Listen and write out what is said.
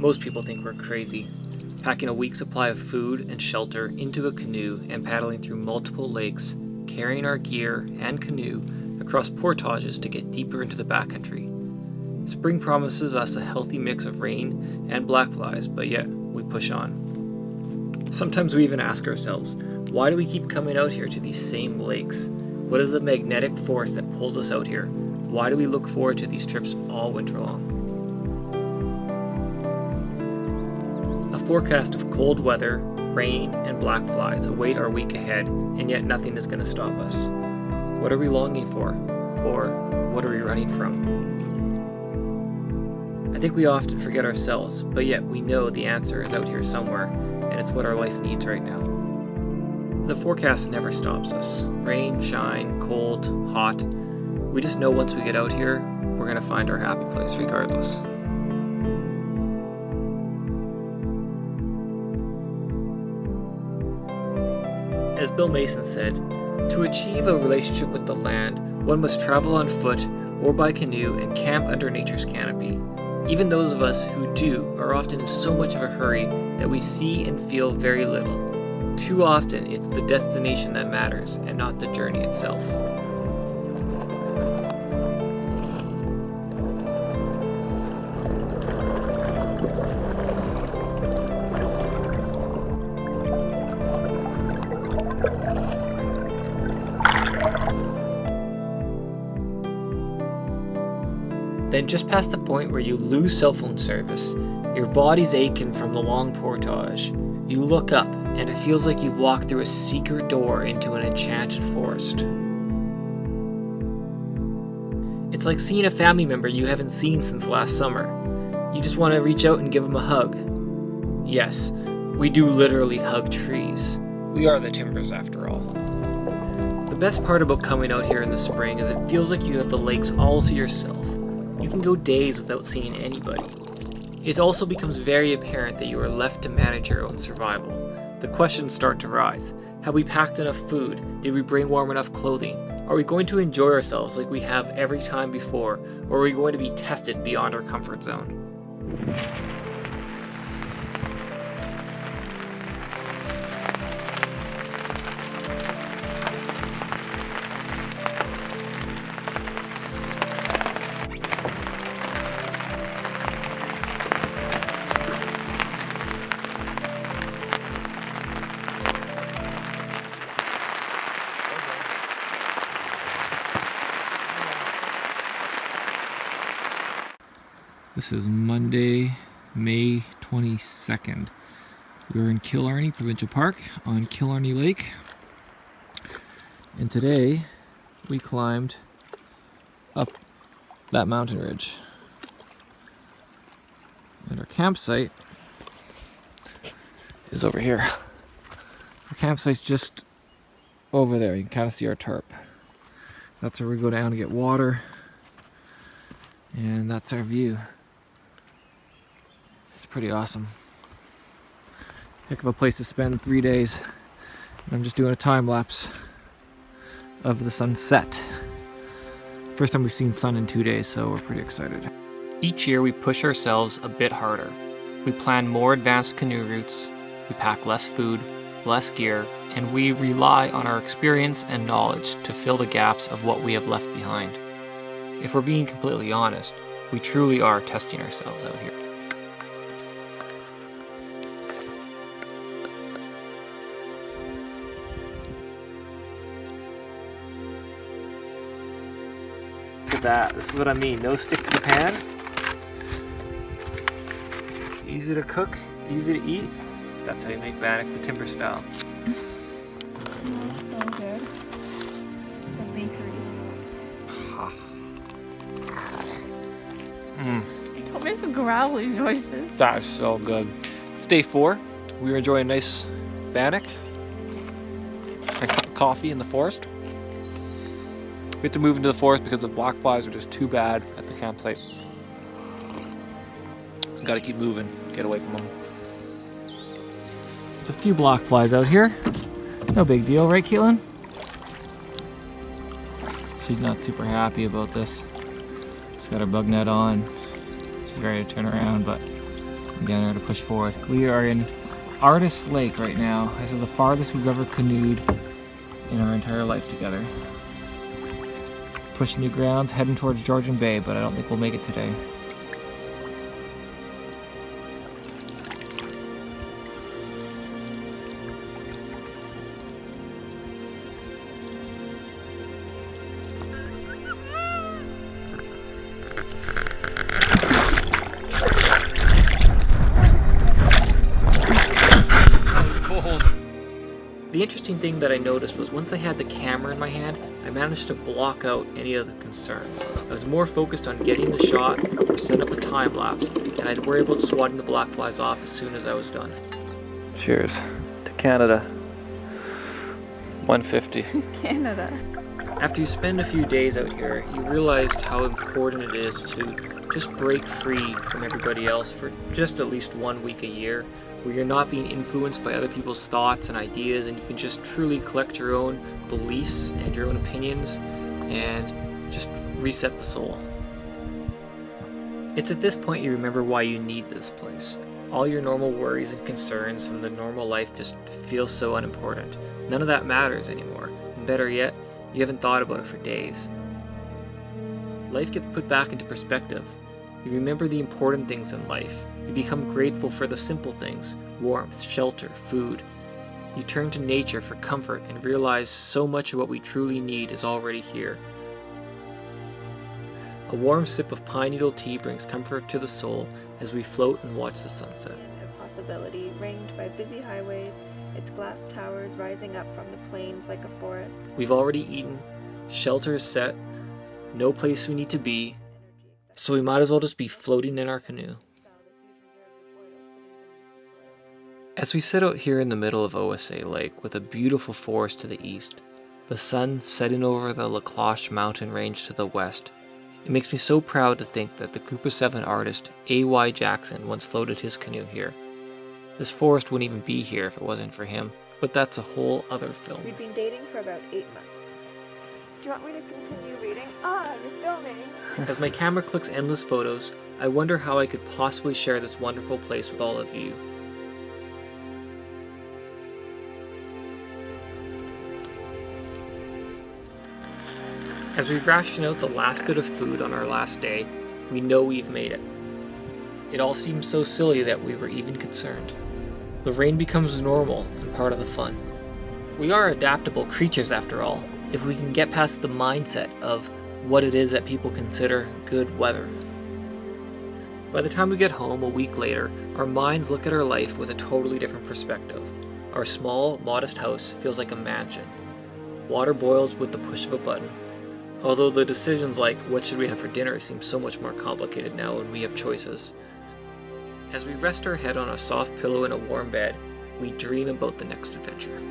Most people think we're crazy. Packing a week's supply of food and shelter into a canoe and paddling through multiple lakes, carrying our gear and canoe across portages to get deeper into the backcountry. Spring promises us a healthy mix of rain and black flies, but yet we push on. Sometimes we even ask ourselves, why do we keep coming out here to these same lakes? What is the magnetic force that pulls us out here? Why do we look forward to these trips all winter long? A forecast of cold weather, rain, and black flies await our week ahead, and yet nothing is going to stop us. What are we longing for? Or what are we running from? I think we often forget ourselves, but yet we know the answer is out here somewhere, and it's what our life needs right now. The forecast never stops us. Rain, shine, cold, hot. We just know once we get out here, we're going to find our happy place regardless. As Bill Mason said, to achieve a relationship with the land, one must travel on foot or by canoe and camp under nature's canopy. Even those of us who do are often in so much of a hurry that we see and feel very little. Too often, it's the destination that matters and not the journey itself. Then just past the point where you lose cell phone service, your body's aching from the long portage, you look up and it feels like you've walked through a secret door into an enchanted forest. It's like seeing a family member you haven't seen since last summer. You just want to reach out and give them a hug. Yes, we do literally hug trees. We are the timbers after all. The best part about coming out here in the spring is it feels like you have the lakes all to yourself. You can go days without seeing anybody. It also becomes very apparent that you are left to manage your own survival. The questions start to rise. Have we packed enough food? Did we bring warm enough clothing? Are we going to enjoy ourselves like we have every time before? Or are we going to be tested beyond our comfort zone? This is Monday, May 22nd. We're in Killarney Provincial Park on Killarney Lake. And today we climbed up that mountain ridge. And our campsite is over here. Our campsite's just over there. You can kind of see our tarp. That's where we go down to get water. And that's our view. Pretty awesome. Heck of a place to spend 3 days. And I'm just doing a time lapse of the sunset. First time we've seen sun in 2 days, so we're pretty excited. Each year we push ourselves a bit harder. We plan more advanced canoe routes, we pack less food, less gear, and we rely on our experience and knowledge to fill the gaps of what we have left behind. If we're being completely honest, we truly are testing ourselves out here. That. This is what I mean. No stick to the pan. Easy to cook, easy to eat. That's how you make Bannock the timber style. So good. The bakery. Don't make the growling noises. That is so good. It's day 4. We were enjoying a nice Bannock. A cup of coffee in the forest. We had to move into the forest because the black flies were just too bad at the campsite. Gotta keep moving, get away from them. There's a few black flies out here. No big deal, right, Caitlin? She's not super happy about this. She's got her bug net on. She's ready to turn around, but Again, we're to push forward. We are in Artist Lake right now. This is the farthest we've ever canoed in our entire life together. Pushing new grounds, heading towards Georgian Bay, but I don't think we'll make it today. The interesting thing that I noticed was once I had the camera in my hand, I managed to block out any of the concerns. I was more focused on getting the shot or set up a time lapse, and I'd worry about swatting the black flies off as soon as I was done. Cheers to Canada. 150. Canada. After you spend a few days out here, you realize how important it is to just break free from everybody else for just at least 1 week a year, where you're not being influenced by other people's thoughts and ideas, and you can just truly collect your own beliefs and your own opinions and just reset the soul. It's at this point you remember why you need this place. All your normal worries and concerns from the normal life just feel so unimportant. None of that matters anymore. And better yet, you haven't thought about it for days. Life gets put back into perspective. You remember the important things in life. You become grateful for the simple things: warmth, shelter, food. You turn to nature for comfort and realize so much of what we truly need is already here. A warm sip of pine needle tea brings comfort to the soul as we float and watch the sunset. A possibility ringed by busy highways, its glass towers rising up from the plains like a forest. We've already eaten, shelter is set, no place we need to be, so we might as well just be floating in our canoe. As we sit out here in the middle of OSA Lake with a beautiful forest to the east, the sun setting over the La Cloche mountain range to the west, it makes me so proud to think that the Group of 7 artist A.Y. Jackson once floated his canoe here. This forest wouldn't even be here if it wasn't for him, but that's a whole other film. We've been dating for about 8 months. Do you want me to continue reading? You're filming! As my camera clicks endless photos, I wonder how I could possibly share this wonderful place with all of you. As we ration out the last bit of food on our last day, we know we've made it. It all seems so silly that we were even concerned. The rain becomes normal and part of the fun. We are adaptable creatures after all, if we can get past the mindset of what it is that people consider good weather. By the time we get home a week later, our minds look at our life with a totally different perspective. Our small, modest house feels like a mansion. Water boils with the push of a button. Although the decisions like what should we have for dinner seem so much more complicated now when we have choices. As we rest our head on a soft pillow in a warm bed, we dream about the next adventure.